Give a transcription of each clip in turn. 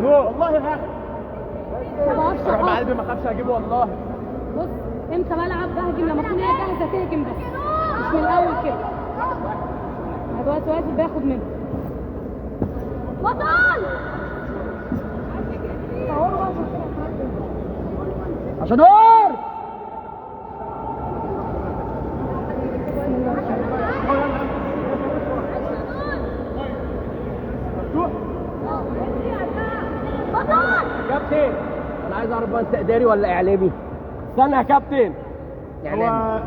والله هاخد. ما بعرفش روح مع قلبي ما اخافش اجيبه والله. بص امتى بلعب بهجم لما اكون هي جاهزه تهجم بس مش من الاول كده. دلوقتي واقف باخد منه بطل عشان نور كابتن انا عايز اعرف بقى انت اداري ولا اعلامي؟ استنى يا كابتن. اعلامي.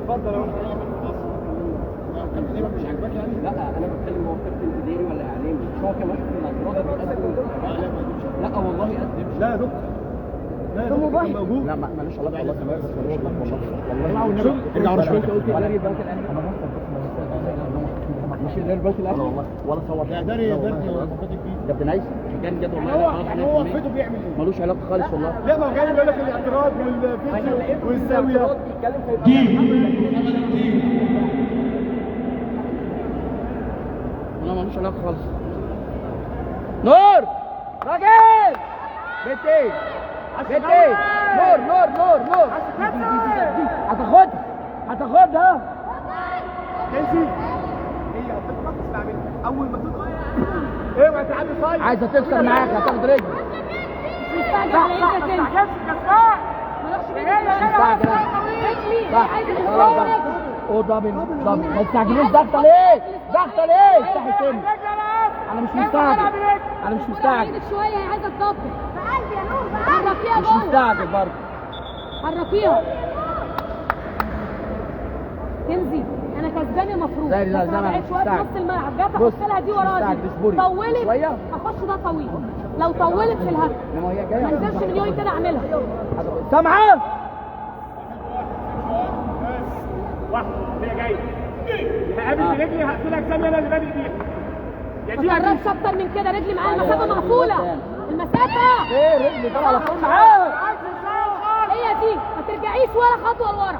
اتفضل اهو. كابتن مش عاجباك يعني؟ لا انا بتكلم هو كابتن اداري ولا اعلامي؟ مش هو كان واحد من الاطراف لا والله قدم. لا يا دكتور لا يا دكتور موجود. لا مالوش علاقه والله كمان والله ارجع ورا شويه. انت قلت اداري البنك الاهلي مش اداري البنك الاهلي والله ولا صور. لا اداري كابتن عايز كان جد والله. يعني هو وقفته بيعمل ايه؟ ملوش علاقه خالص والله. لا ما هو جاي يقول لك الاعتراض والفيديو والزاويه والله ملوش علاقه خالص. نور راجل بنت ايه؟ بنت ايه؟ نور هتاخدها كنزي. هي هتضغط تستعملها اول ما تضغط اوعى تعدي صايع. عايزه تكسر معاك هتاخد رجل. مستعجل على ايه كده؟ ما تستعجلش كسبان. ما تستعجلوش. ضغطه ليه؟ افتحي سن. انا مش مستعجل شويه هي عايزه تطبق. حركيها مش مستعجل برضه. حركيها كنزي. انا كسبانه المفروض لا بس ما بقتش واقف نص الملعب. جت احط لها دي وراها دي طولت اخش ده طويل. لو طولت في الهجم ما انزلش مليون كده اعملها. سامعه واحد هي جايه هقابل برجلي هقفلك ثانيه. انا اللي بادئ بيها. ما تقربش اكتر من كده. رجلي معايا المسافه مقفوله. المسافه ايه رجلي طالعه على طول معاه. هي دي ما ترجعيش ولا خطوه لورا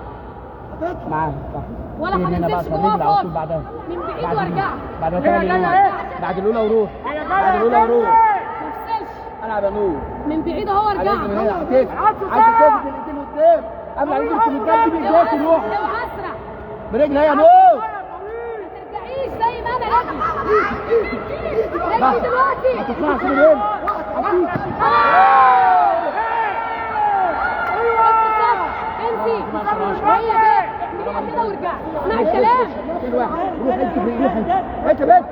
معاه صح. ولا هننزلش جوه خالص من بعيد وارجع. بعد الاولى وروح. ما تفصلش. العب يا نور من بعيد اهو ارجع. عايز تثبت الايدين قدام قبل عليك قدام دي بايديك روح اوعى اسرع برجلها يا نور. ما ترجعيش زي ما انا رجلي دلوقتي. ما تطلعش من هنا. انسي هي دي. اعمليها كده وارجعي. اسمعي الكلام. كل واحد روح انت بس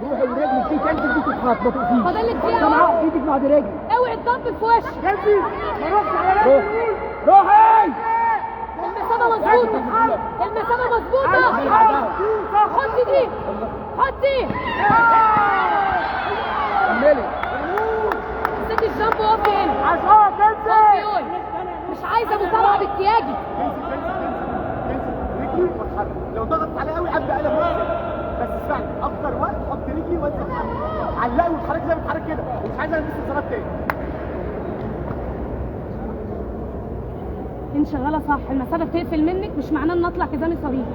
روح الرجل فيك انت دي تتحط ما تقفيش. فاضل لك دقيقه سامعه ايدك مع دي رجل. اوعي تطبل في وشك. ما روحش على روحي. المسافه مظبوطه. حطي دي كملي. سيبي الجنب وقفي هنا. وقفي مش عايزه متابعه باحتياجي. رجلي واتحرك. لو ضغطت عليها قوي ابدا انا بس اسمعني اكتر وقت حط رجلي وانت علقي واتحرك زي ما بتحرك كده. ومش عايزه البس الصلاه تاني. انت شغاله صح. المسافه بتقفل منك مش معناه ان اطلع كزامي صريح.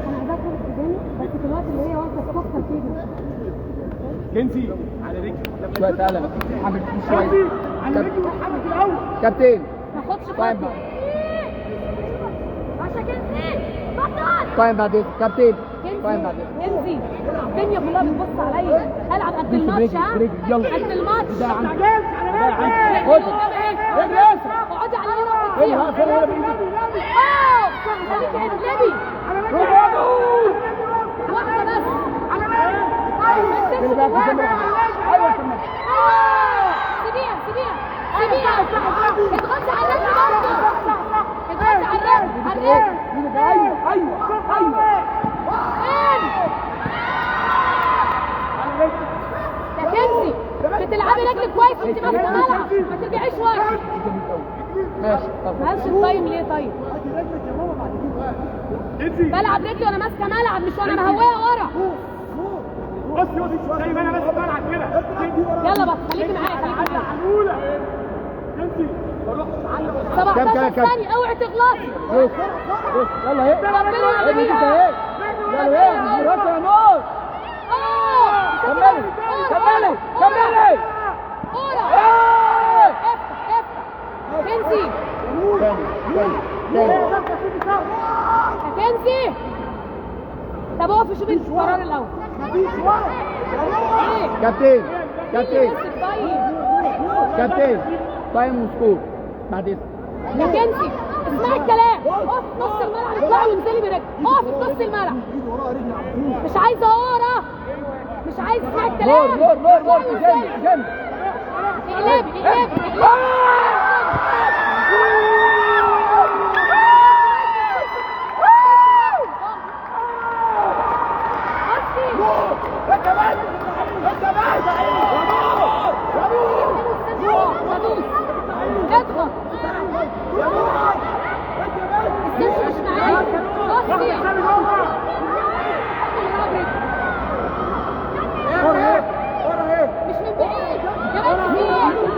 انا هذاكر كزامي بس في الوقت اللي هي واقفه تفكر فيه. كنزي على رجلي شويه قلم حامل شويه على رجلي وحرك الاول. كابتن ما تاخدش طيب خطوه عشان كنزي بطل. طيب بعدين كابتن طيب بعدين كنزي الدنيا كلها بتبص عليا. العب قد الماتش. ها قد الماتش. خد رجل اقعدي على هنا. خليكي اجنبي. واحده بس. ايوه سيبيها اضغطي على الرجل برضه. اضغطي على الرجل. ايوه يا كنزي بتلعبي رجل كويس وانت ماسكه ملعب. ما ترجعيش ورا. ماشي. طب مالش التايم ليه طيب؟ بلعب رجلي وانا ماسكه ملعب مش وانا مهويه ورا. بص يوسف زي ما انا بس بلعب كده. يلا بس خليكي معايا خليكي معايا. معقوله انت بروح 17 ثانية اوعي تغلطي. بص يلا ايه ربنا ايه يعافيك. ايه يلا ايه مرات يا نور كملي كملي كملي اولى افتح افتح كنزي كنزي. طب اقفي شوفي القرار الاول. ايه كابتن كابتن طيب كابتن تايم وسكور بعد اذنك. يا كنزي اسمعي الكلام. اقفي في نص الملعب اطلعي وانزلي برجلك. اقفي في نص الملعب. مش عايزه ورا مش عايزه اسمعي الكلام. نور جنب جنب اقلبي اقلبي اضغط. السيف مش معايا. بصي مش من بعيد يا بنتي في ايه؟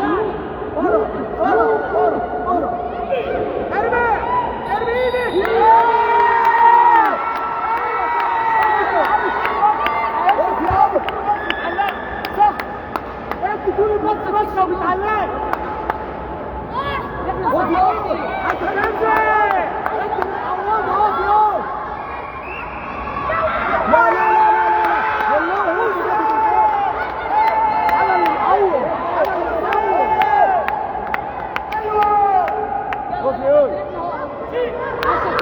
عشان